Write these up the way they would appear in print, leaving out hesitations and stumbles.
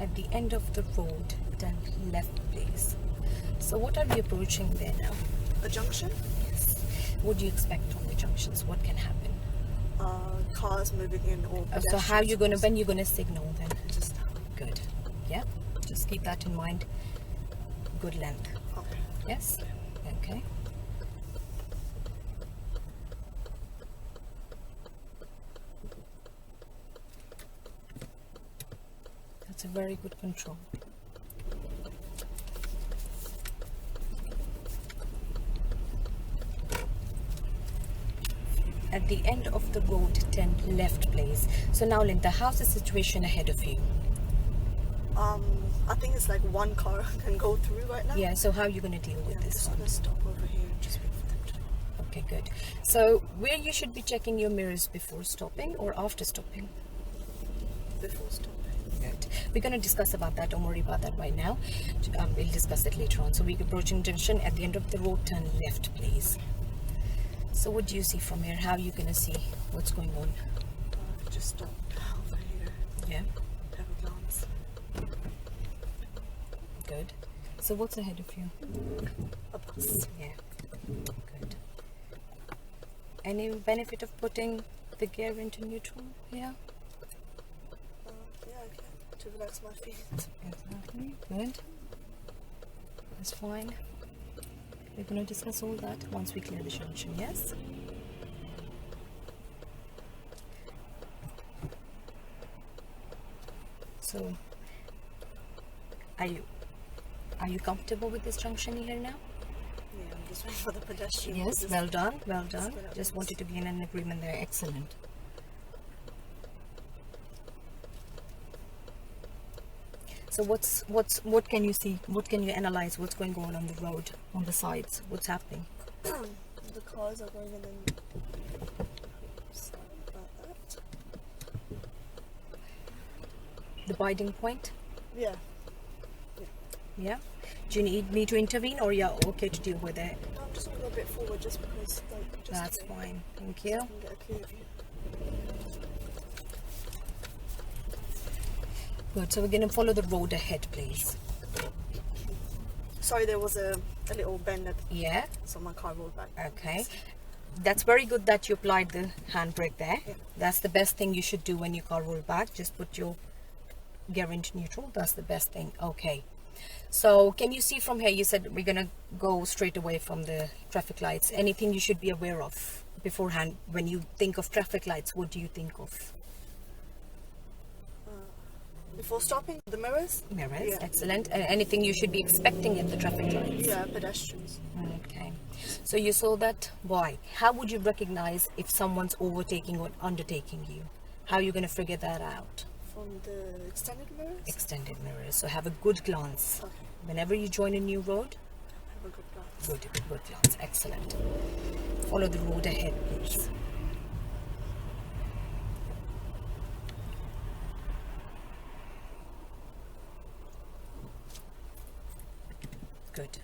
at the end of the road, then left please. So what are we approaching there now? A junction? Yes. What do you expect from the junctions? What can happen? Cars moving in or So how you gonna, when you gonna signal then? Just now. Good. Yeah. Just keep that in mind. Good length. Okay. Yes. Okay. That's a very good control. At the end of the road, 10 left please. So now Linda, how's the situation ahead of you? I think it's like one car can go through right now. Yeah, so how are you going to deal with I'm this just one? gonna stop over here and just wait for them to. Okay, good. So where you should be checking your mirrors before stopping or after stopping? Before stopping. Good. We're going to discuss about that. Don't worry about that right now. We'll discuss it later on. So we're approaching junction. At the end of the road, turn left please. So what do you see from here? How are you going to see what's going on? Just stop over here. Yeah. Have a glance. Good. So what's ahead of you? A bus. Yeah. Good. Any benefit of putting the gear into neutral? Yeah. Yeah, I can. To relax my feet. Exactly. Good. That's fine. We're going to discuss all that once we clear the junction, yes? So, are you comfortable with this junction here now? Yeah, I'm just waiting for the pedestrian. Yes, Just well done, well done. get up Just this. wanted to be in an agreement there. Excellent. So what can you see? What can you analyze? What's going on the road, on the sides? What's happening? The cars are going in and sorry about that. The biding point? Yeah. Yeah. Do you need me to intervene or you're okay to deal with it? No, I'm just gonna go a bit forward just because like just That's to fine. Thank you. can get a clear view. Good. So we're going to follow the road ahead, please. Sorry, there was a little bend at Yeah. so my car rolled back. Okay. That's very good that you applied the handbrake there. Yeah. That's the best thing you should do when your car roll back. Just put your gear into neutral. That's the best thing. Okay. So can you see from here, you said we're going to go straight away from the traffic lights. Anything you should be aware of beforehand when you think of traffic lights? What do you think of? Before stopping, the mirrors? Mirrors. Yeah. Excellent. Anything you should be expecting at the traffic lights? Yeah, pedestrians. Okay. So you saw that. Why? How would you recognize if someone's overtaking or undertaking you? How are you going to figure that out? From the extended mirrors? Extended mirrors. So have a good glance. Okay. Whenever you join a new road, Have a good glance. good glance. Excellent. Follow the road ahead, please. Good.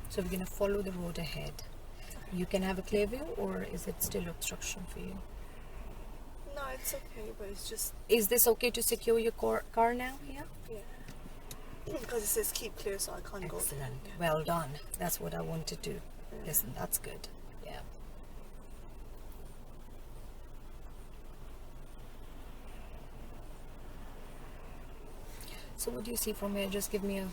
So we're going to follow the road ahead. You can have a clear view, or is it still obstruction for you? No, it's okay, but it's just Is this okay to secure your car now? Yeah. because it says keep clear, so I can't go. Excellent. Well done. That's what I want to do. Listen, that's good. Yeah. So what do you see from here? Just give me a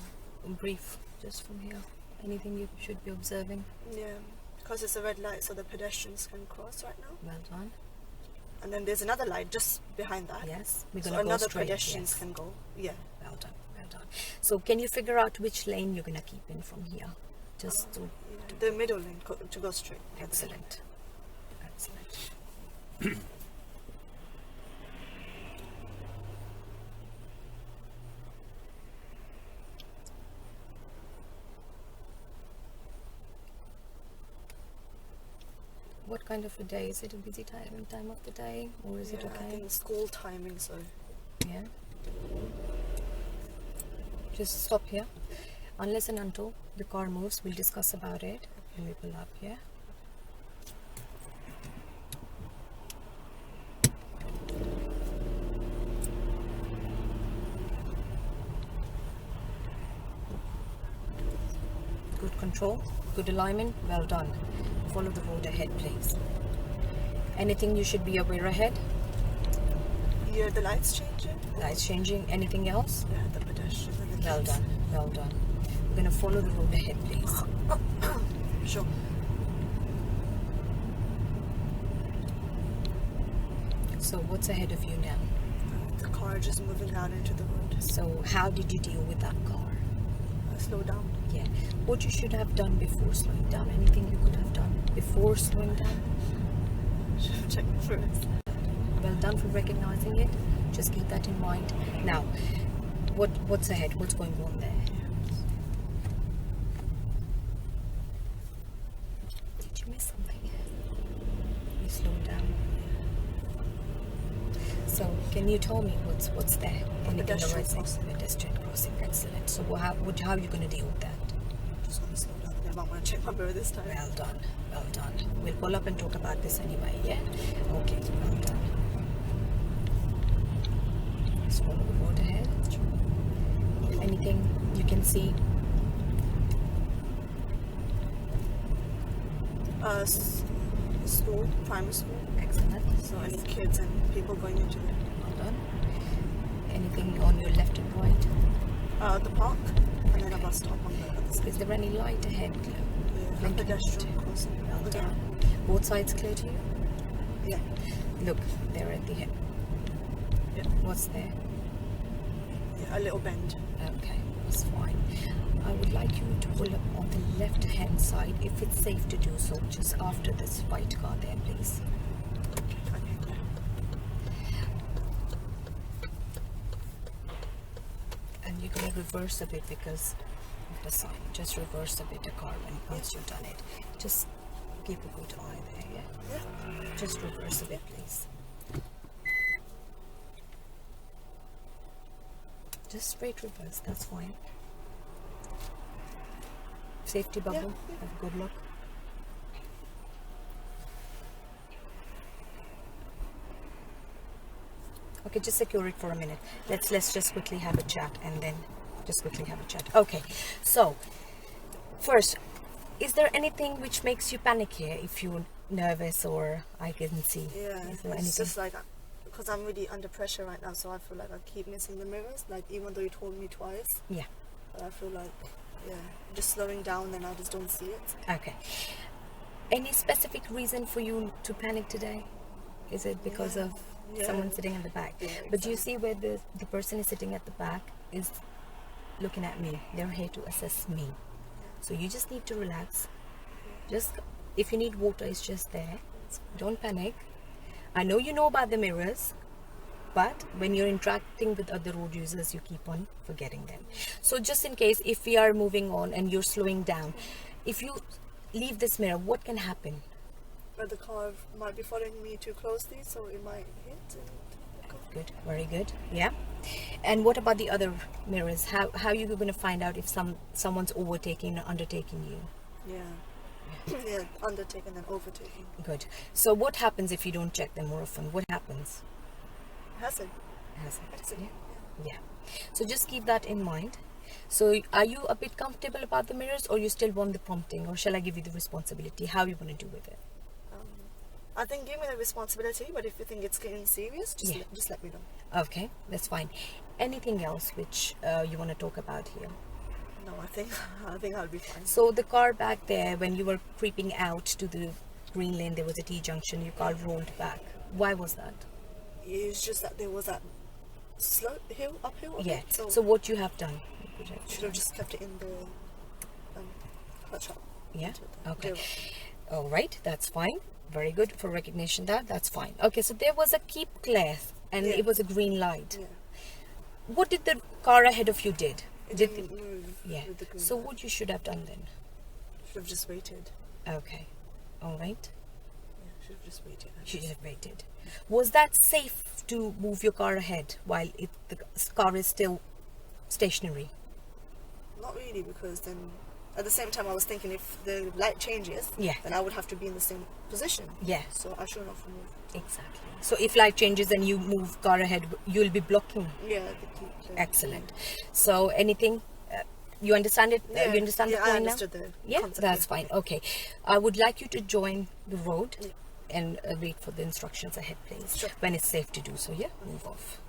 brief just from here. Anything you should be observing? Yeah, because it's a red light, so the pedestrians can cross right now. Well done. And then there's another light just behind that. Yes. We're So going to go another straight. pedestrians Yes. can go. Yeah. Well done. Well done. So can you figure out which lane you're going to keep in from here? Just to... The middle lane to go straight. Excellent. Excellent. What kind of a day? Is it a busy time of the day, or is it I okay? think school timing, so Yeah. Just stop here. Unless and until the car moves, we'll discuss about it. And we pull up here. Good control, good alignment, well done. Follow the road ahead, please. Anything you should be aware ahead? yeah, the lights changing. Lights changing, anything else? Yeah, the pedestrians and the Well kids. done, well done. We're gonna follow the road ahead, please. Sure. So what's ahead of you now? The car just moving out into the road. So how did you deal with that car? Slow down. Yeah. What you should have done before slowing down? Anything you could have done before slowing down? Should have checked first. Well done for recognizing it. Just keep that in mind. Now, what's ahead? What's going on there? Did you miss something? You slowed down. So, can you tell me what's there? Anything pedestrian arising? crossing. Pedestrian crossing. Excellent. So, how are you going to deal with that? Just want to slow down. I might want to check my mirror this time. Well done. Well done. We'll pull up and talk about this anyway. Yeah. Okay. Well done. Just follow the road ahead. Anything you can see? School, primary school. Excellent. So any kids and people going into there. Well done. Anything on your left and right? The park, and then a bus stop on the other side. Is there any light ahead, Chloe? Yeah, Blinking pedestrian light. crossing. Well Okay. done. Both sides clear to you? Yeah. Look, they're at the head. Yeah. What's there? Yeah, a little bend. Okay, that's fine. I would like you to pull up on the left hand side if it's safe to do so, just after this white car there, please. Okay. And you're going to reverse a bit because of the sign. Just reverse a bit the car once you've done it. Just keep a good eye there, yeah? Yeah. Just reverse a bit, please. Just straight reverse, that's fine. Safety bubble, Yeah. have a good look. Okay, just secure it for a minute. Let's just quickly have a chat and then just quickly have a chat. Okay, so first, is there anything which makes you panic here if you're nervous or I can see? Yeah. Is there It's anything? just like, because I'm really under pressure right now, so I feel like I keep missing the mirrors. Like even though you told me twice, Yeah. but I feel like, just slowing down, then I just don't see it. Okay. Any specific reason for you to panic today? Is it because of someone sitting in the back? Yeah, But do you see where the person is sitting at the back is looking at me? They're here to assess me. So you just need to relax. Just, if you need water, it's just there. Don't panic. I know you know about the mirrors, but when you're interacting with other road users, you keep on forgetting them. So just in case, if we are moving on and you're slowing down, if you leave this mirror, what can happen? But the car might be following me too closely, so it might hit. And go. Good, very good. Yeah. And what about the other mirrors? How are you going to find out if someone's overtaking or undertaking you? Yeah. Yeah, undertaken and overtaken. Good. So what happens if you don't check them more often? What happens? Hazard. Yeah. Yeah. So just keep that in mind. So are you a bit comfortable about the mirrors, or you still want the prompting, or shall I give you the responsibility? How are you going to do with it? I think give me the responsibility, but if you think it's getting serious, just let me know. Okay, that's fine. Anything else which you want to talk about here? No, I think I'll be fine. So the car back there, when you were creeping out to the green lane, there was a T-junction, your car rolled back. Why was that? It's just that there was that slope, uphill. Yeah. So So what you have done? should have just kept it in the clutch up. Yeah. Okay. Zero. All right. That's fine. Very good for recognition. That's fine. Okay. So there was a keep clear, and Yeah. it was a green light. Yeah. What did the car ahead of you did? It Did didn't move. yeah. With the green So light. what you should have done then? Should have just waited. Okay. All right. Yeah, should have just waited. She just waited. Was that safe to move your car ahead while the car is still stationary? Not really, because then at the same time I was thinking if the light changes, then I would have to be in the same position. Yeah. So I shouldn't have moved. Exactly. So if light changes and you move car ahead, you'll be blocking. Yeah. Excellent. So anything, you understand it? Yeah. You understand the point I understood now? the concept, That's fine. Okay. I would like you to join the road Yeah. and wait for the instructions ahead, please. Sure. When it's safe to do so, yeah? Move off.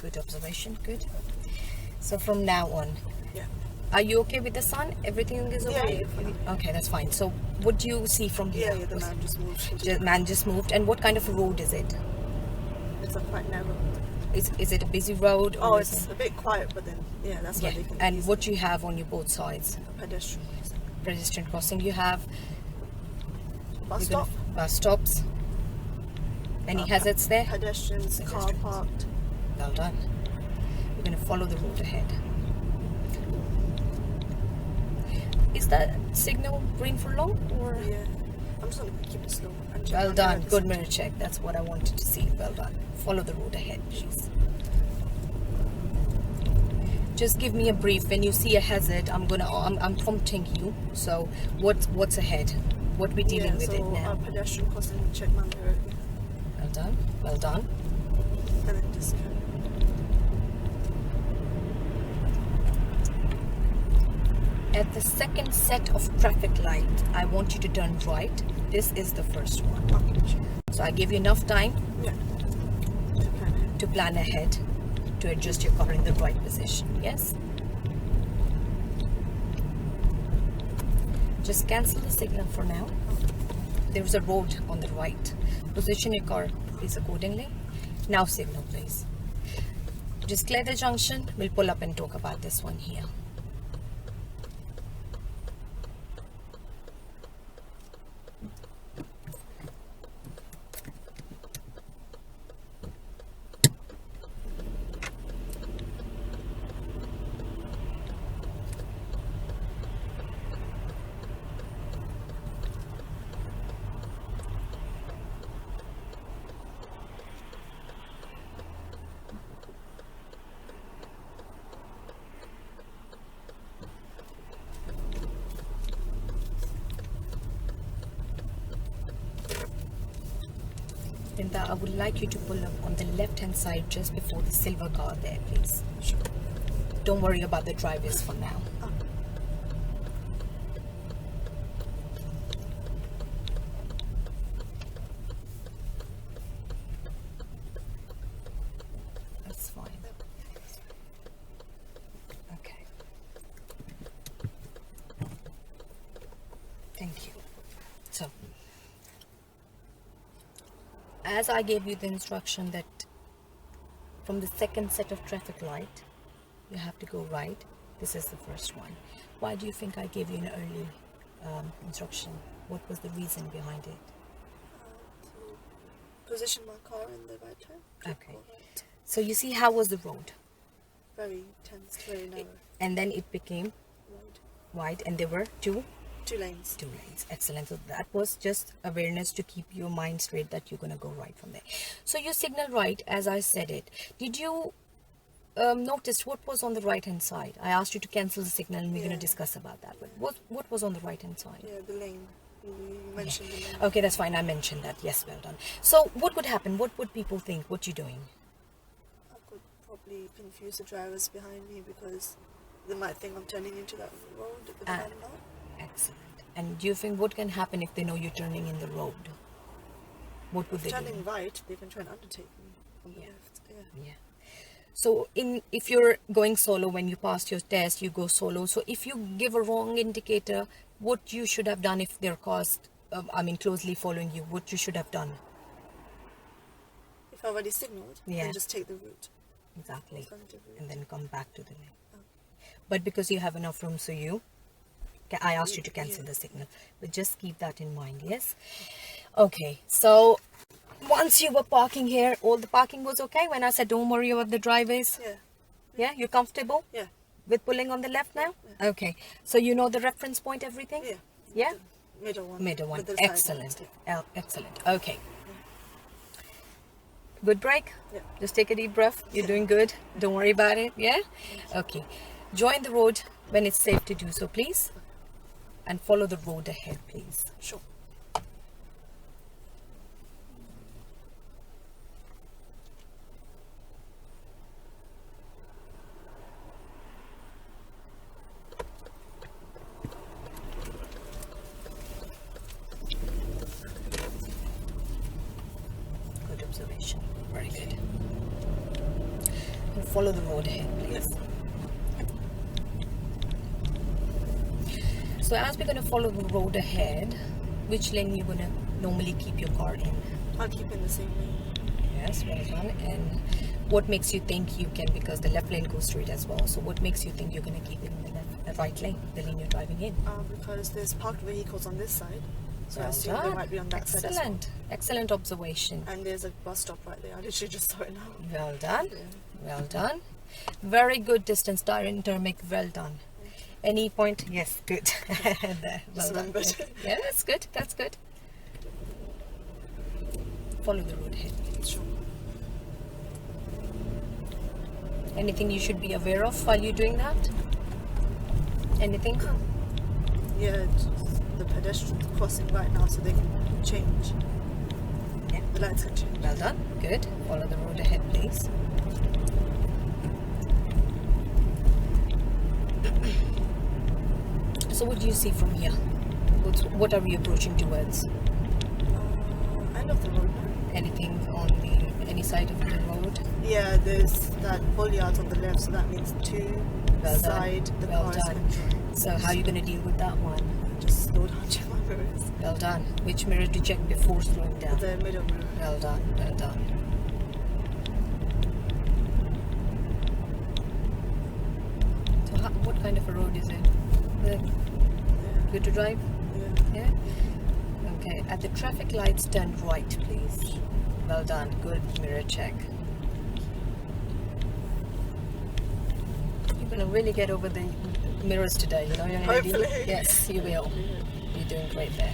Good observation, good. So from now on, Yeah. are you okay with the sun? Everything is okay? Yeah. Okay, that's fine. So what do you see from here? Yeah, the man just moved. The man just moved. And what kind of a road is it? It's a quite narrow. Is it a busy road? Or Oh, is it's it... a bit quiet, but then, yeah, that's why Yeah. they can And easily- what you have on your both sides? pedestrian. Pedestrian crossing. You have Bus you're gonna- stop. bus stops. Any hazards there? Pedestrians, car Pedestrians. parked. Well done. We're going to follow the road ahead. Is that signal green for long or? Yeah. I'm just gonna keep it slow. And check Well my done. mirrors. Good mirror check. That's what I wanted to see. Well done. Follow the road ahead, please. Just give me a brief. When you see a hazard, I'm prompting you. So what's ahead? What we're dealing with it now? Pedestrian crossing, check my mirror. Well done. Well done. And then just At the second set of traffic light, I want you to turn right. This is the first one. So I give you enough time yeah. to plan ahead, to adjust your car in the right position. Yes? Just cancel the signal for now. There's a road on the right. Position your car please accordingly. Now signal please. Just clear the junction. We'll pull up and talk about this one here. Linda, I would like you to pull up on the left hand side just before the silver car there, please. Sure. Don't worry about the drivers for now. Oh. That's fine. Okay. Thank you. So, as I gave you the instruction that from the second set of traffic light, you have to go right. This is the first one. Why do you think I gave you an early instruction? What was the reason behind it? To position my car in the right time. Okay. Right. So you see how was the road? Very tense, very narrow. And then it became Wide. wide and there were two Lanes. lanes. Excellent. So that was just awareness to keep your mind straight that you're going to go right from there. So you signal right as I said it. Did you notice what was on the right hand side? I asked you to cancel the signal and we're going to discuss about that. But what was on the right hand side? Yeah, the lane. You mentioned the lane. Okay, that's fine. I mentioned that. Yes, well done. So what would happen? What would people think? What you doing? I could probably confuse the drivers behind me because they might think I'm turning into that road, but I'm not. Excellent. And do you think what can happen if they know you're turning in the road? What would they do? Turning right, they can try and undertake me on the left. Yeah. Yeah. So if you're going solo, when you pass your test, you go solo. So if you give a wrong indicator, what you should have done if they're closely following you, what you should have done? If I already signaled, then just take the route. Exactly. Alternative route. And then come back to the lane. But because you have enough room, so you I asked you to cancel the signal, but just keep that in mind. Yes. Okay, so once you were parking here, all the parking was okay when I said don't worry about the driveways? Yeah, you're comfortable Yeah. with pulling on the left now? Okay, so you know the reference point, everything? Yeah? Middle one. Middle one. With the side Excellent. ones, Excellent. Okay. Good break? Yeah. Just take a deep breath. You're doing good. Don't worry about it. Yeah? Okay. Join the road when it's safe to do so, please. And follow the road ahead, please. Sure. Good observation. Very good. And follow the road ahead, please. So as we're going to follow the road ahead, which lane you going to normally keep your car in? I'll keep in the same lane. Yes, well done. And what makes you think you can, because the left lane goes straight as well, so what makes you think you're going to keep it in the right lane, the lane you're driving in? Because there's parked vehicles on this side, so I Well assume they done. might be on that side as well. Excellent. Excellent observation. And there's a bus stop right there. I literally just saw it now. Well done. Well done. Very good distance dynamic. Well done. Any point? Yes, good. There. Well Just done. remembered. Yeah, that's good. That's good. Follow the road ahead. Sure. Anything you should be aware of while you're doing that? Anything? Yeah, just the pedestrians crossing right now so they can change. Yeah. The lights can change. Well done. Good. Follow the road ahead, please. So what do you see from here? What are we approaching towards? End of the road now. Anything on any side of the road? Yeah, there's that foliage on the left, so that means two Well done. side the Well cars done. can So how are you going to deal with that one? just slow down, check my mirrors. Well done. Which mirror to check before slowing down? The middle mirror. Well done. Well done. So what kind of a road is it? Good to drive? Yeah. Yeah? Okay. At the traffic lights, turn right, please. Well done. Good mirror check. You're going to really get over the mirrors today, you know? You're gonna Hopefully. Yes, you will. You're doing great there.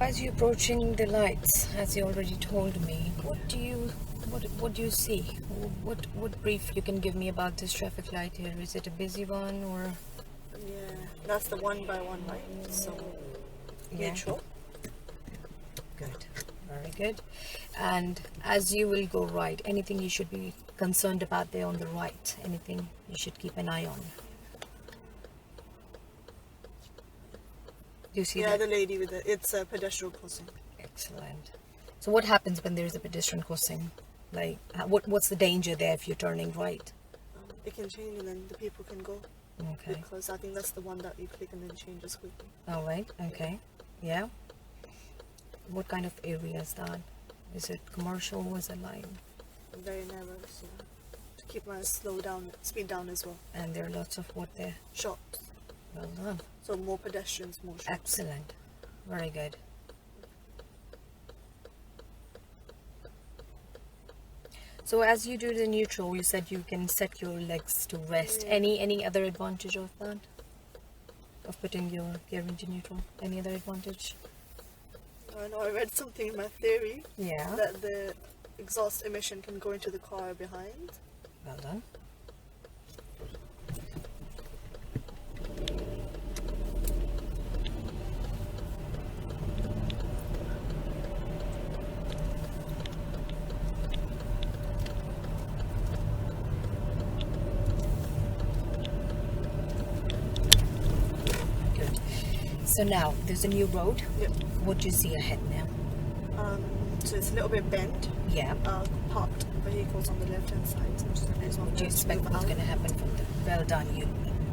As you're approaching the lights, as you already told me, what do you see? What brief you can give me about this traffic light here? Is it a busy one or? Yeah, that's the one by one light, so Yeah. neutral. Good, very good. And as you will go right, anything you should be concerned about there on the right? Anything you should keep an eye on? Do you see Yeah, that? the lady with it's a pedestrian crossing. Excellent. So what happens when there is a pedestrian crossing? Like, what's the danger there if you're turning right? It can change and then the people can go. Okay. Because I think that's the one that you click and then changes quickly. All right. Okay. Yeah. What kind of area is that? Is it commercial? Is it like? Very narrow, so to keep my speed down as well. And there are lots of what there? Shops. Well done. So more pedestrians, more shops. Excellent. Very good. So as you do the neutral, you said you can set your legs to rest. Yeah. Any other advantage of that? Of putting your gear into neutral? Any other advantage? I know I read something in my theory Yeah. that the exhaust emission can go into the car behind. Well done. Good. So now there's a new road. Yep. What do you see ahead now? So it's a little bit bent. Yeah. Parked vehicles on the left hand side. So I'm just going What do you expect what's going to happen from the? Well done.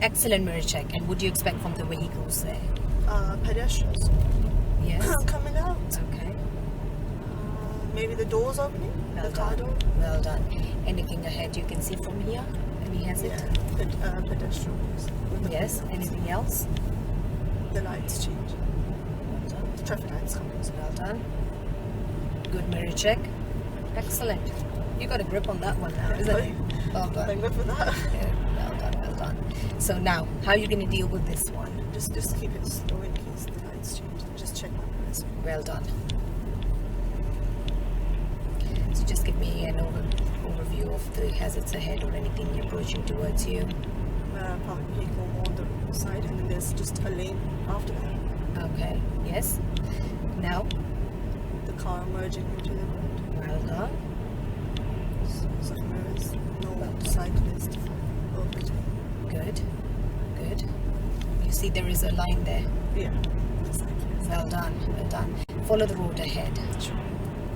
Excellent mirror check. And what do you expect from the vehicles there? Pedestrians Yes. coming out. Okay. Maybe the doors opening. Well the car door. done. Well done. Anything ahead you can see from here? Any hesitant? Yeah. Pedestrians. with the Yes. lights. Anything else? The lights change. Well done. The traffic lights coming. Well done. Good mirror check. Excellent. You got a grip on that one now, isn't it? Well done. Thank God for that. Yeah, well done, well done. So now, how are you going to deal with this one? Just keep it slow in case the lights change. Just check my mirrors. Well done. So just give me an overview of the hazards ahead or anything approaching towards you. Public vehicle on the side, and then there's just a lane after that. Okay, yes. Now, The car merging into the road. well done. So mirrors, no cyclist overtake. Good, good. You see there is a line there. Yeah, the cyclist. Well done, well done. Follow the road ahead. Sure.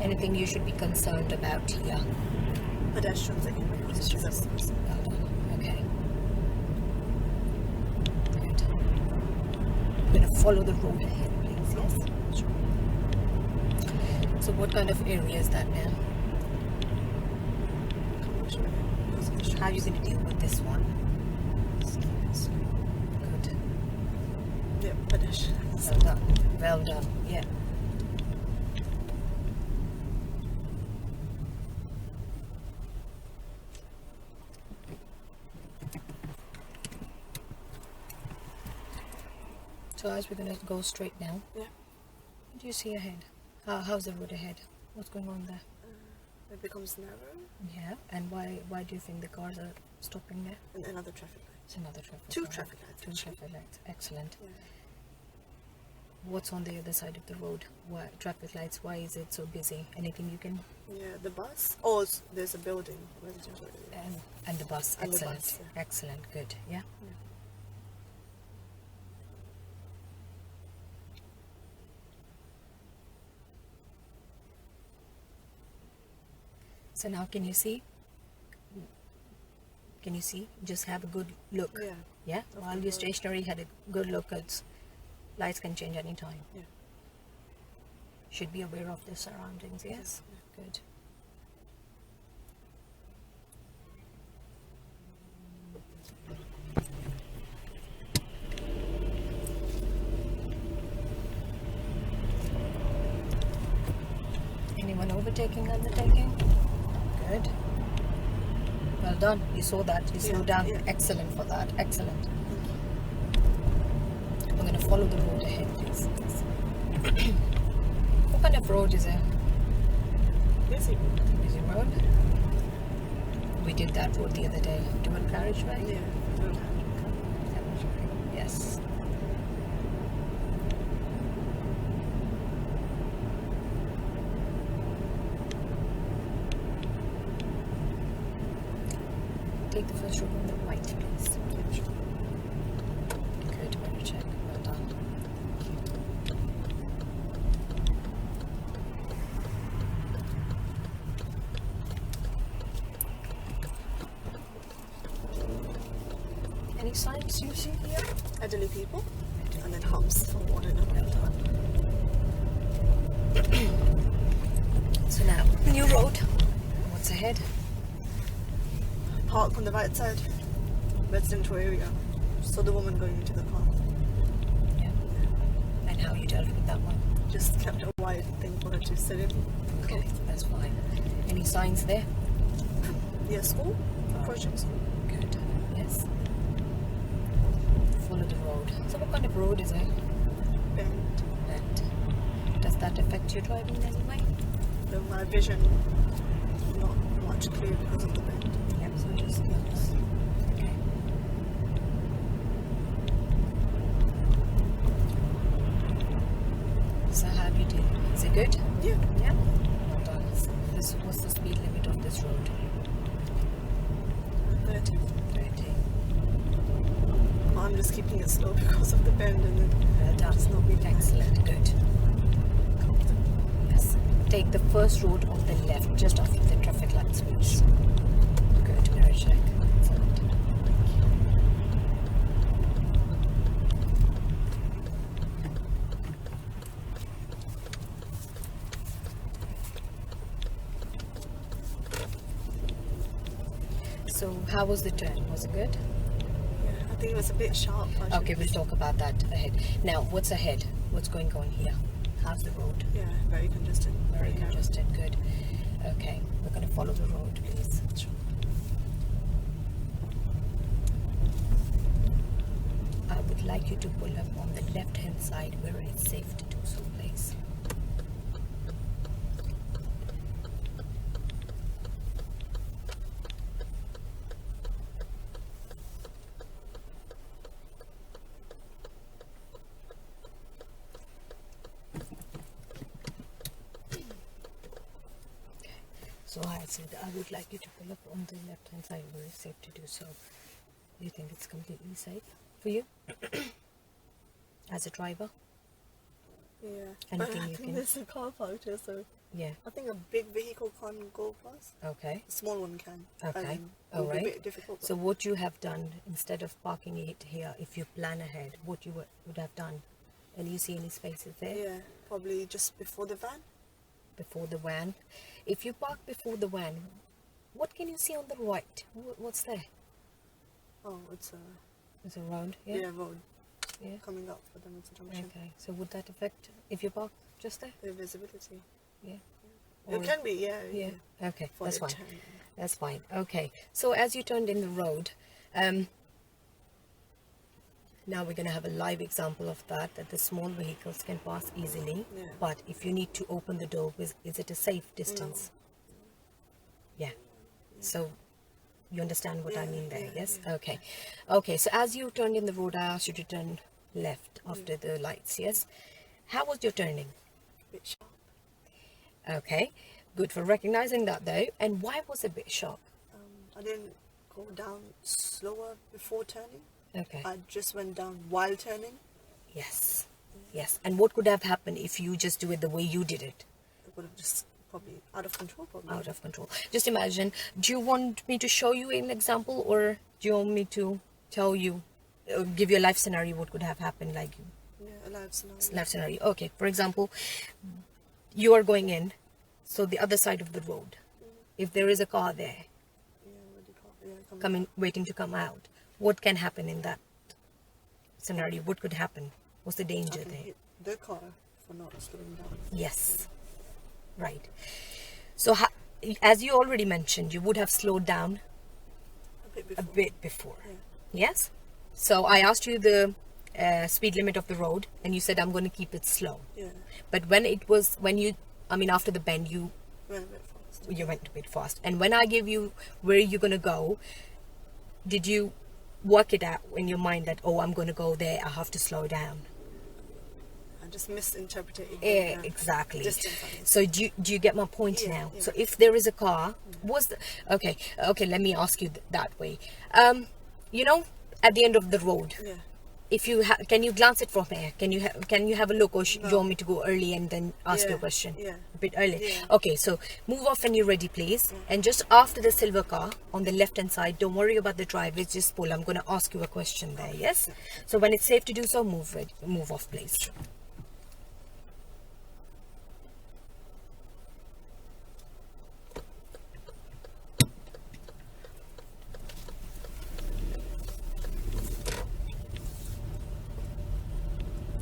Anything you should be concerned about here? Pedestrians again because it's just Well done. Okay. Good. You're going to follow the road ahead, please. Yes. Sure. So, what kind of area is that now? Commercial area because of the How are you going to deal with this one? shops. Good. Yeah, pedestrians. Well done. Well done. Yeah. So as we're going to go straight now, Yeah. what do you see ahead? How's the road ahead? What's going on there? It becomes narrow Yeah. And why do you think the cars are stopping there? and another traffic light. It's another traffic Two light. traffic lights, Two actually. traffic lights. Excellent. Yeah. What's on the other side of the road? Why traffic lights? Why is it so busy? Anything you can Yeah, the bus. Oh, there's a building. Residential area. and the bus. And the Excellent. bus, yeah. Excellent. Good. Yeah. Yeah. So now can you see? Can you see? Just have a good look. Yeah. Yeah. Of While the you're road. stationary, had a good look. It's lights can change anytime. Yeah. Should be aware of the surroundings. Yes. Good. Anyone overtaking, undertaking? Good. Well done. You saw that. You slowed Yeah, down. yeah. Excellent for that. Excellent. I'm going to follow the road ahead, please. What kind of road is it? Busy. Busy road? We did that road the other day. Dual carriageway? Yeah. Carriageway. Yes. Take the first road on the right, please. Yeah, sure. Good, mirror check. Well done. Any signs you see here? Elderly people, and then humps from one another. Well done. So now, new road. What's ahead? Park on the right side, residential area. So the woman going into the car Yeah. And how you dealt with that one? just kept a wide thing for her to sit in. Okay, that's fine. Any signs there? Yeah, school, approaching school. Good. Yes. Follow the road. So what kind of road is it? And And does that affect your driving in any way? my vision not much clear because of the bend. Yep. So just Okay. So how do you do? Is it good? yeah. Yeah. Well done. What's the speed limit of this road? 30. 30. I'm just keeping it slow because of the bend and then Well done. It's not really Excellent. Good. comfortable. Yes. Take the first road on the left, just after the traffic lights, please. Good. Mirror check. Excellent. So now, can you see? Is it good? Yeah. Yeah. Well done. So this was the speed limit of this road. 30. 30. So take the first road on the left, just after the traffic lights, please. Good. Mirror check. Excellent. 30. 30. So now, can you So how was the turn? Was it good? Yeah, I think it was a bit sharp. Okay, we'll talk about that ahead. Now, what's ahead? What's going on here? How's the road? Yeah, very congested. Very narrow. congested. Good. Okay, we're going to follow the road, please. Sure. I would like you to pull up on the left-hand side where it's safe to do so, please. So I said I would like you to pull up on the left-hand side where it's safe to do so. Do you think it's completely safe for you as a driver? Yeah. Anything But I you think can- there's a car park here, so Yeah. I think a big vehicle can't go past. Okay. A small one can. Okay. It will be a Alright. bit difficult. So what you have done, instead of parking it here, if you plan ahead, what you would have done, and you see any spaces there yeah, probably just before the van. before the van. If you park before the van, what can you see on the right? What's there? Oh, it's a It's a road. yeah, road Yeah. coming up for them. It's a junction. Okay. So would that affect if you park just there? The visibility. Yeah. It Or- can be, yeah. Yeah. Okay. For That's the fine. turn. That's fine. Okay. So as you turned in the road, now we're going to have a live example of that the small vehicles can pass easily. Yeah. But if you need to open the door, is it a safe distance? Yeah. So you understand what I Yeah, mean there, yeah, yes? yeah. Okay. Okay. So as you turned in the road, I asked you to turn left after the lights, yes? How was your turning? Bit sharp. Okay. Good for recognizing that though. And why was it a bit sharp? I didn't go down slower before turning. Okay. I just went down while turning. Yes. Yes. And what could have happened if you just do it the way you did it? It would have just probably out of control. Probably. Out of control. Just imagine, do you want me to show you an example, or do you want me to tell you, give you a life scenario what could have happened, like Yeah, a live scenario. life scenario? Okay, for example, you are going in, so the other side of the road, if there is a car there Yeah, what do you call it? Yeah, coming coming, waiting to come out, what can happen in that scenario? What could happen? What's the I danger can there? hit the car for not slowing down. Yes, right. So as you already mentioned, you would have slowed down A bit a before. bit before. Yeah. Yes? So I asked you the speed limit of the road, and you said I'm going to keep it slow. Yeah. But after the bend, you Went a bit fast. went a bit fast. And when I gave you where you're going to go, did you work it out in your mind that, oh, I'm going to go there, I have to slow down? I just misinterpreted it. Yeah, exactly. Distance, I mean. So do you get my point Yeah, now? yeah. So if there is a car, okay, let me ask you that way. At the end of the road, Yeah. if you can you glance it from here? Can you have a look, or do you want me to go early and then ask you Yeah, a question? yeah. A bit early. Yeah. Okay, so move off when you're ready, please. And just after the silver car on the left hand side, don't worry about the drivers, just pull. I'm going to ask you a question there. Yes. So when it's safe to do so, move off, please.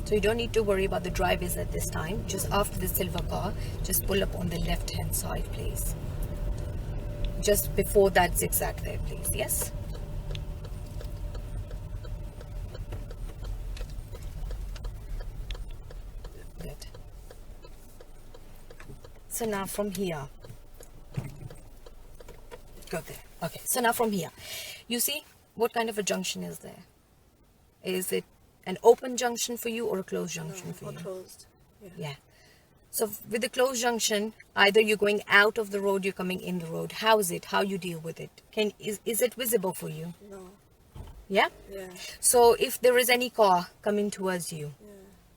So you don't need to worry about the drivers at this time. Just after the silver car, just pull up on the left hand side, please. Just before that zigzag there, please. Yes? Good. So now from here. Good there. Okay, so now from here. You see, what kind of a junction is there? Is it an open junction for you or a closed junction for Or you? closed. Yeah. Yeah. So with the closed junction, either you're going out of the road, you're coming in the road. How is it? How you deal with it? Is it visible for you? No. Yeah? Yeah. So if there is any car coming towards you, Yeah.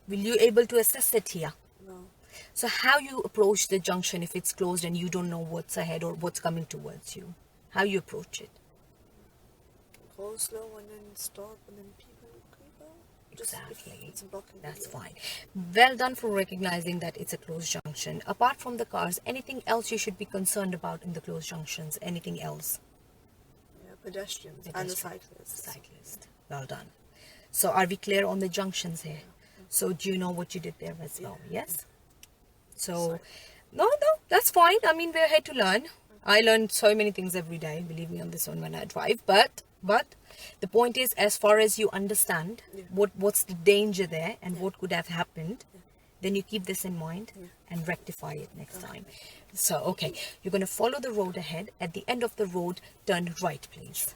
will you able to assess it here? No. So how you approach the junction if it's closed and you don't know what's ahead or what's coming towards you? How you approach it? Go slow and then stop and then people can go. Just if Exactly. it's blocking. the That's road. fine. Well done for recognizing that it's a closed junction. Apart from the cars, anything else you should be concerned about in the closed junctions? Anything else? Yeah, pedestrians and the cyclists. Cyclist. Well done. So are we clear on the junctions here? So do you know what you did there as well? Yes? So, no, that's fine. I mean, we're here to learn. I learn so many things every day, believe me, on this one when I drive. But the point is, as far as you understand what's the danger there and what could have happened, then you keep this in mind and rectify it next time. So, okay, you're going to follow the road ahead. At the end of the road, turn right, please.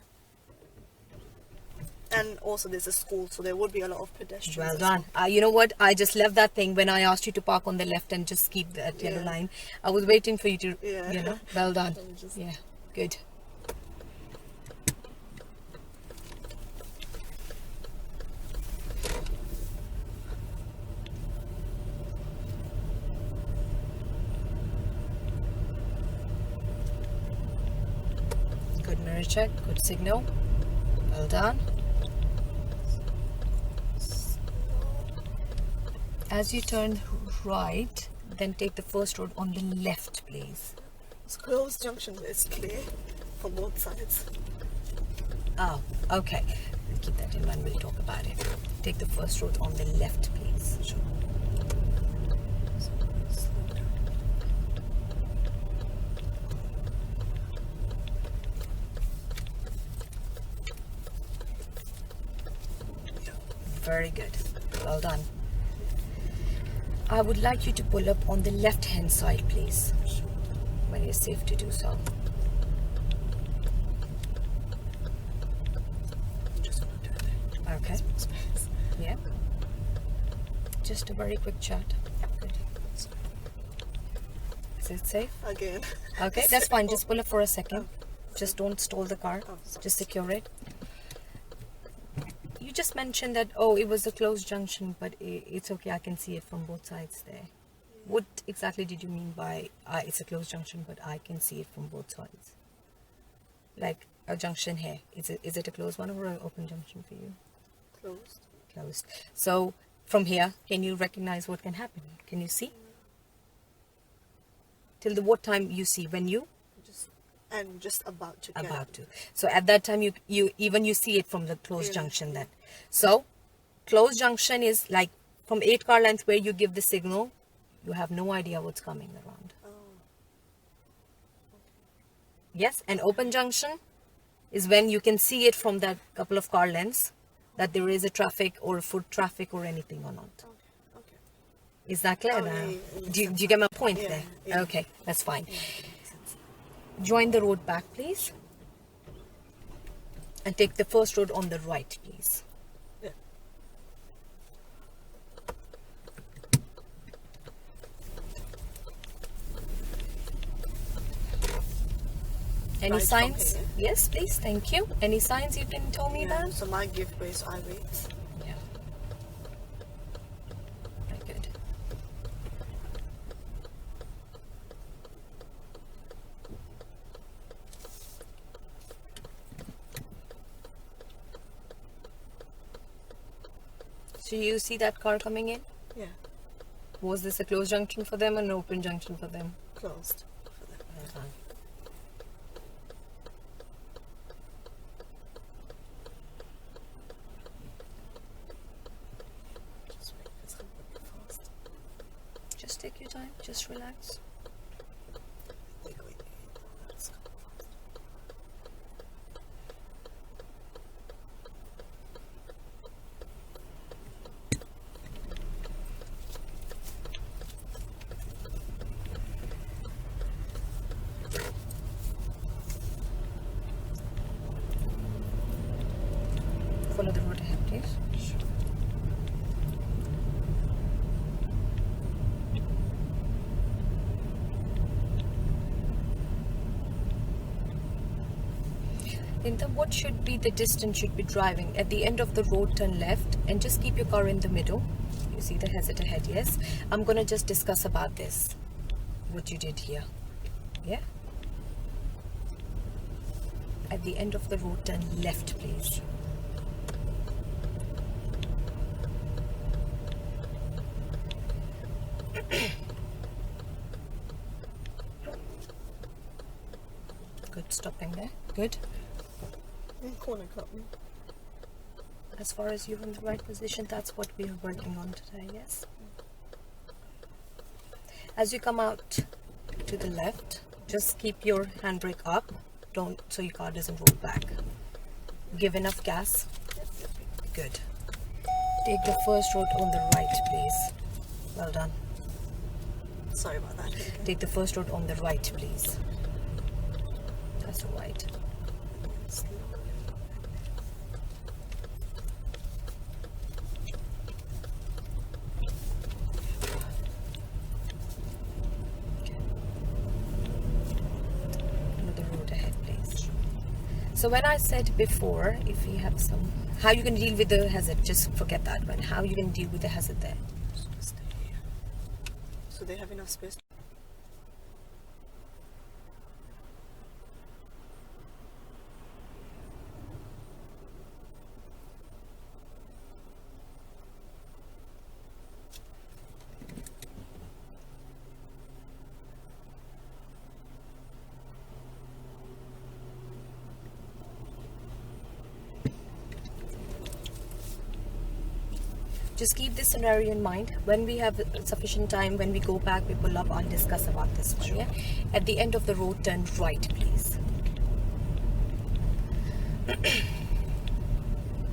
And also there's a school, so there would be a lot of pedestrians. Well done. You know what? I just left that thing when I asked you to park on the left and just keep that yellow line. I was waiting for you to, you know, well done. Yeah, good. Good mirror check, good signal. Well done. As you turn right, then take the first road on the left, please. It's closed junction, but it's clear from both sides. Oh, okay. Keep that in mind, we'll talk about it. Take the first road on the left, please. Sure. Slow down. Very good. Well done. I would like you to pull up on the left-hand side, please, when you're safe to do so. Just gonna turn there. Okay. Yeah. Just a very quick chat. Good. Is it safe? Again. Okay, that's fine. Just pull up for a second. Just don't stall the car. Just secure it. You just mentioned that, oh, it was a closed junction, but it's okay. I can see it from both sides there. What exactly did you mean by it's a closed junction, but I can see it from both sides? Like a junction here. Is it a closed one or an open junction for you? Closed. Closed. So from here, can you recognize what can happen? Can you see? Till what time you see? When you? Just about to get About to. So at that time, you see it from the closed junction then. So closed junction is like from 8 car lengths where you give the signal, you have no idea what's coming around. Oh. Yes, an open junction is when you can see it from that couple of car lengths that there is a traffic or a foot traffic or anything or not. Okay. Is that clear now? Yeah, Do you get my point there? Yeah. Okay, that's fine. Join the road back, please. And take the first road on the right, please. Yeah. Any Right signs? from here. Yes, please. Thank you. Any signs you can tell me about? So my giveaway is I wait. Yeah. Very good. So you see that car coming in? Yeah. Was this a closed junction for them or an open junction for them? Closed for them. Well done. Just wait, it's going to be fast. Just take your time. Just relax. Wait. That's going fast. Follow the road ahead, please. Sure. Then what should be the distance should be driving? At the end of the road, turn left and just keep your car in the middle. You see the hazard ahead, yes? I'm going to just discuss about this, what you did here. Yeah? At the end of the road, turn left, please. Good, stopping there. Good. Corner cut. As far as you're in the right position, that's what we are working on today, yes? As you come out to the left, just keep your handbrake up, don't, so your car doesn't roll back. Give enough gas. Good. Take the first road on the right, please. Well done. Sorry about that. Take the first road on the right, please. That's all right. Another road ahead, please. So when I said before, if you have some, how you can deal with the hazard, just forget that one. How you can deal with the hazard there. Stay here. So they have enough space. Just keep this scenario in mind. When we have sufficient time, when we go back, we pull up, I'll discuss about this one, yeah? At the end of the road, turn right, please.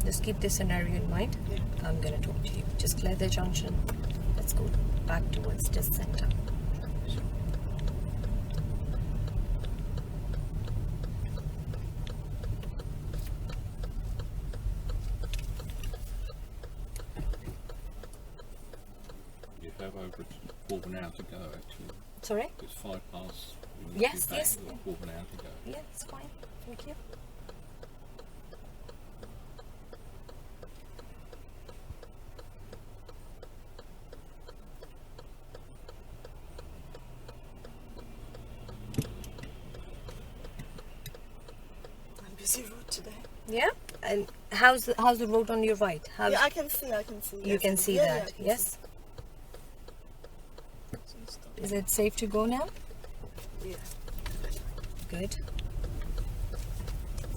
Just keep this scenario in mind. Yeah. I'm gonna talk to you. Just clear the junction. Let's go back towards the center. You have over half an hour to go, actually. Sorry? It's 5 past. Yes, yes. Half an hour to go. Yeah, it's fine. Thank you. I'm busy road today. Yeah? And how's the road on your right? How's, Yeah, I can see. you yes. can see Yeah, that, yeah, I can yes? see. So stop. Is it safe to go now? Yeah. Good.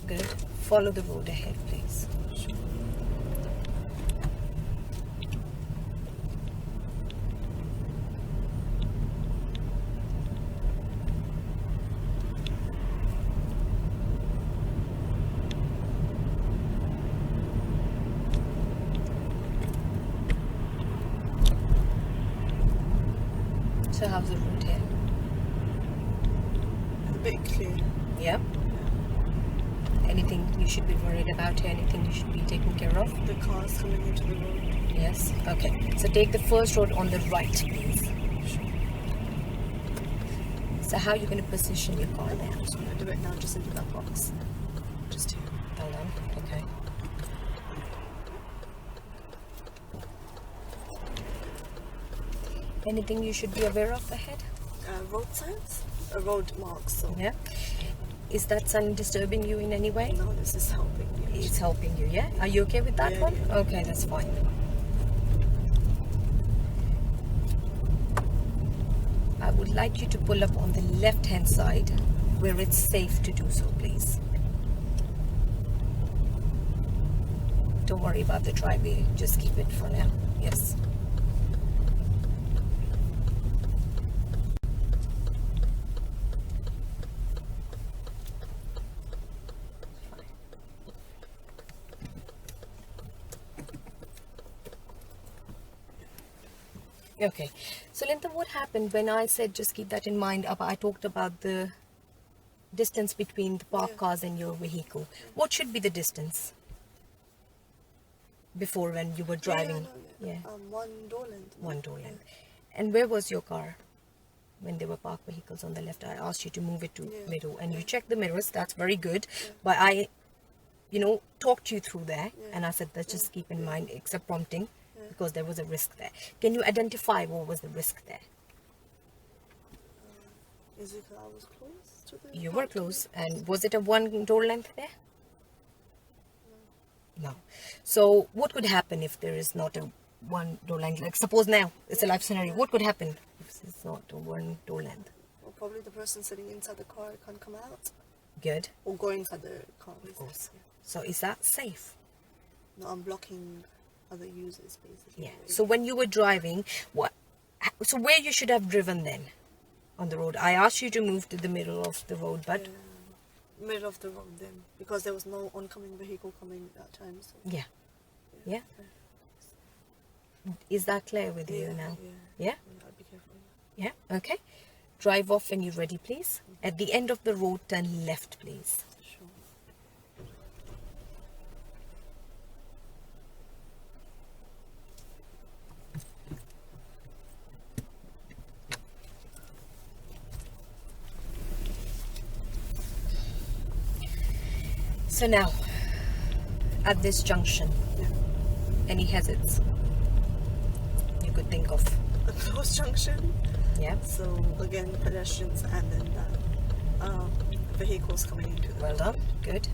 Good. Follow the road ahead, please. So how's the road here? A bit clear. Yeah? Anything you should be worried about here? Anything you should be taking care of? The cars coming into the road. Yes? Okay. So take the first road on the right, please. So how are you going to position your car now? I'm just gonna do it now, just into that box. Just here. Hold on. Okay. Anything you should be aware of ahead? Road signs? Road marks. So Yeah. Is that sign disturbing you in any way? no, this is helping me. It's helping you, yeah? Are you okay with that Yeah, one? yeah. Okay, that's fine. I would like you to pull up on the left-hand side where it's safe to do so, please. Don't worry about the driveway, just keep it for now. Yes. Okay, so Linda, what happened when I said just keep that in mind? I talked about the distance between the parked cars and your vehicle. What should be the distance before when you were driving? Yeah. 1 door length. One door length. And where was your car when there were parked vehicles on the left? I asked you to move it to Yeah. middle, and you checked the mirrors. That's very good. But I, talked you through there, and I said that just keep in mind, except prompting, because there was a risk there. Can you identify what was the risk there? Is it 'cause I was close to the You were parking? close, and was it a 1 door length there? No. So what could happen if there is not a 1 door length? Like suppose now it's a life scenario. What could happen if it's not a 1 door length? Well, probably the person sitting inside the car can't come out. Good. Or go inside the car. Of course. So is that safe? No, I'm blocking other users basically. Yeah. So when you were driving, so where you should have driven then on the road? I asked you to move to the middle of the road, but Middle of the road then, because there was no oncoming vehicle coming at that time. So. yeah. Is that clear with you now? Yeah? I'll be careful. Yeah. Okay. Drive off when you're ready, please. At the end of the road, turn left, please. Sure. So now, at this junction, any hazards you could think of? A close junction. Yeah. So again, pedestrians and then vehicles coming into the Well done. Good.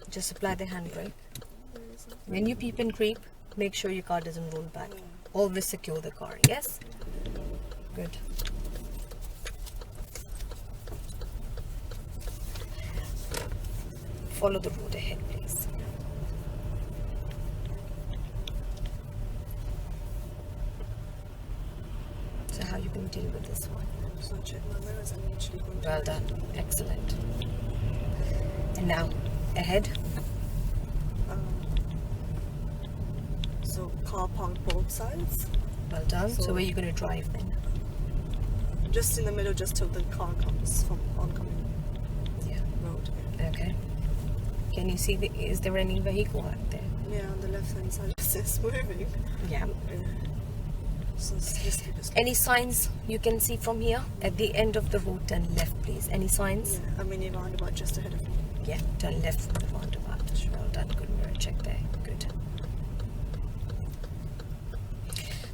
Just apply the handbrake. When you peep and creep, make sure your car doesn't roll back. Always secure the car. Yes? Good. Follow the road ahead, please. So how you going to deal with this one? So check my mirrors and actually going to Well done. Excellent. And now, ahead. So car parked both sides. Well done. So So- where are you going to drive then? Just in the middle, just till the car comes from oncoming Yeah. road. Okay. Can you see, is there any vehicle out there? Yeah, on the left hand side, it's moving. Yeah. So it's just keep it. Any signs you can see from here? At the end of the road, turn left, please. Any signs? Yeah, a mini roundabout just ahead of me. Yeah. Turn left from the roundabout. Well done. Good mirror check there. Good.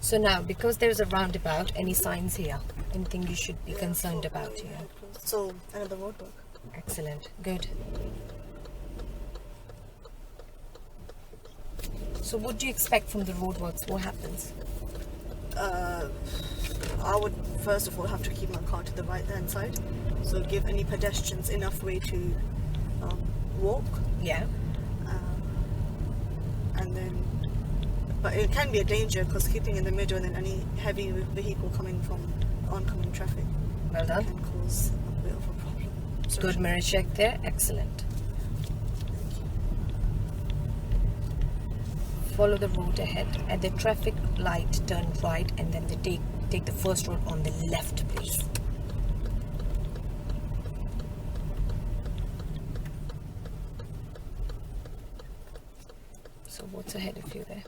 So now, because there's a roundabout, any signs here? Anything you should be concerned about here? So another roadblock. Excellent. Good. So what do you expect from the roadworks? What happens? I would first of all have to keep my car to the right hand side, so give any pedestrians enough way to walk, Yeah. and then. But it can be a danger because keeping in the middle and then any heavy vehicle coming from oncoming traffic Well done. can cause a bit of a problem. So Good mirror check there. Excellent. Follow the road ahead. At the traffic light, turn right, and then take the first road on the left, please. So what's ahead of you there?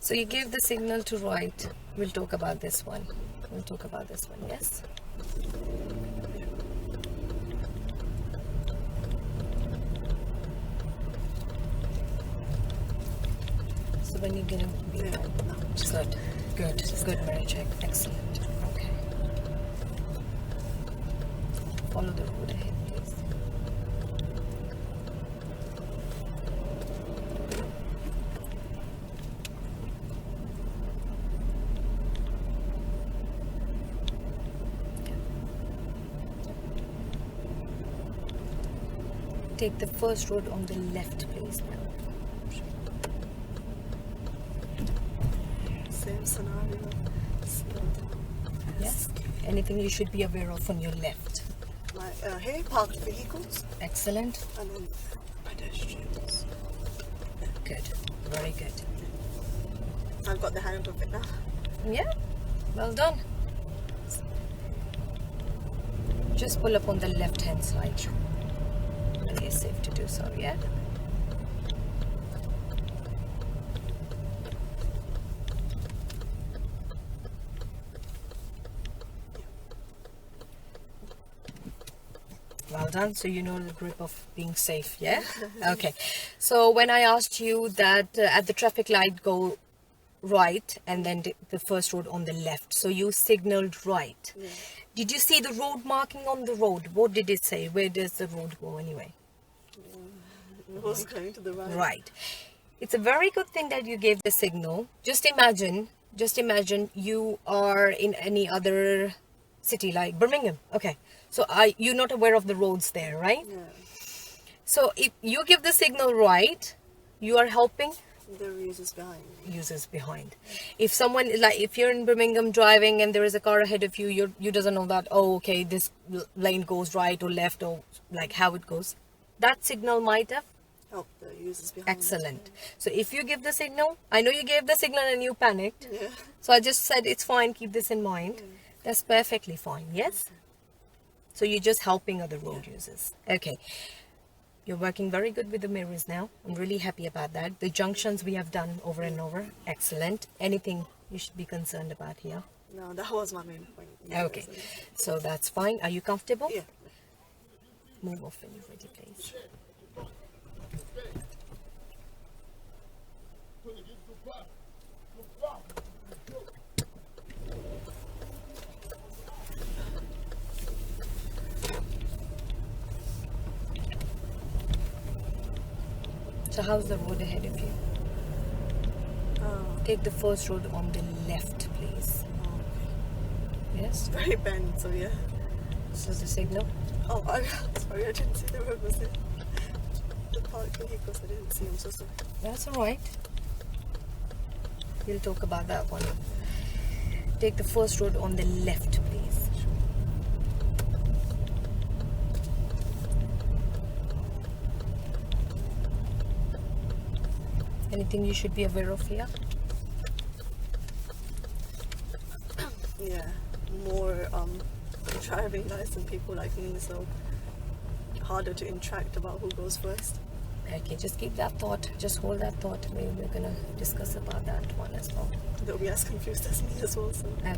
So you give the signal to right. We'll talk about this one. Yes? So when you're gonna be Yeah, done? no, just Good mirror check. Excellent. Okay. Follow the road ahead, please. Take the first road on the left, please. Now. same scenario. Slow down. Yes. Anything you should be aware of on your left. My here parked vehicles Excellent. and then pedestrians. Good. Very good. I've got the hang of it now. Yeah. Well done. Just pull up on the left hand side. When it's safe to do so, yeah? Well done. So you know the grip of being safe, yeah? Okay. So when I asked you that at the traffic light go right and then the first road on the left, so you signaled right. Yeah. Did you see the road marking on the road? What did it say? Where does the road go anyway? It was going to the right. Right. It's a very good thing that you gave the signal. Just imagine you are in any other city like Birmingham. Okay. So you're not aware of the roads there, right? Yeah. So if you give the signal right, you are helping The users behind me. users behind. If someone, like if you're in Birmingham driving and there is a car ahead of you, you doesn't know that, oh okay, this lane goes right or left or like how it goes. That signal might have Help the users behind me. excellent. So if you give the signal, I know you gave the signal and you panicked. Yeah. So I just said it's fine, keep this in mind. That's perfectly fine, yes? So you're just helping other road users. Okay. You're working very good with the mirrors now. I'm really happy about that. The junctions we have done over and over. Excellent. Anything you should be concerned about here? No, that was my main point. Okay. So that's fine. Are you comfortable? Yeah. Move off when you're ready, please. So how's the road ahead of you? Oh, Take the first road on the left, please. Yes? very bent, so yeah. This is the signal. Oh, sorry, I didn't see the road was there. The parked vehicles, I didn't see them, so sorry. That's alright. We'll talk about that one. Take the first road on the left, please. Anything you should be aware of here? Yeah, more driving guys and people like me, so harder to interact about who goes first. Okay, just keep that thought. Just hold that thought. Maybe we're gonna discuss about that one as well. They'll be as confused as me as well, so. Okay.